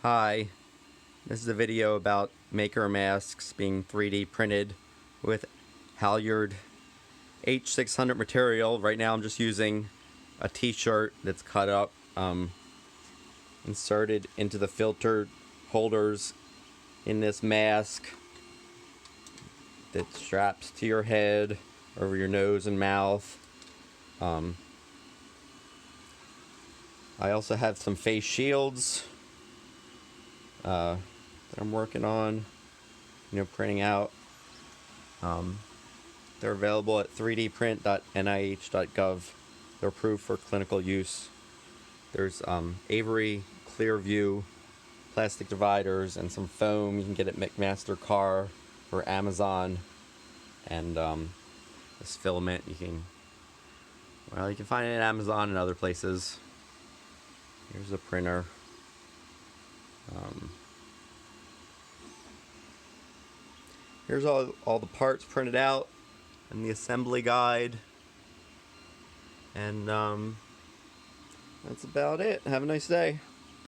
Hi, this is a video about maker masks being 3D printed with Halyard H600 material. Right now I'm just using a t-shirt that's cut up, inserted into the filter holders in this mask that straps to your head over your nose and mouth. I also have some face shields that I'm working on, printing out. They're available at 3dprint.nih.gov. They're approved for clinical use. There's Avery Clearview plastic dividers and some foam you can get at McMaster Car or Amazon. And this filament you can find it at Amazon and other places. Here's a printer. Here's all the parts printed out and the assembly guide. And that's about it. Have a nice day.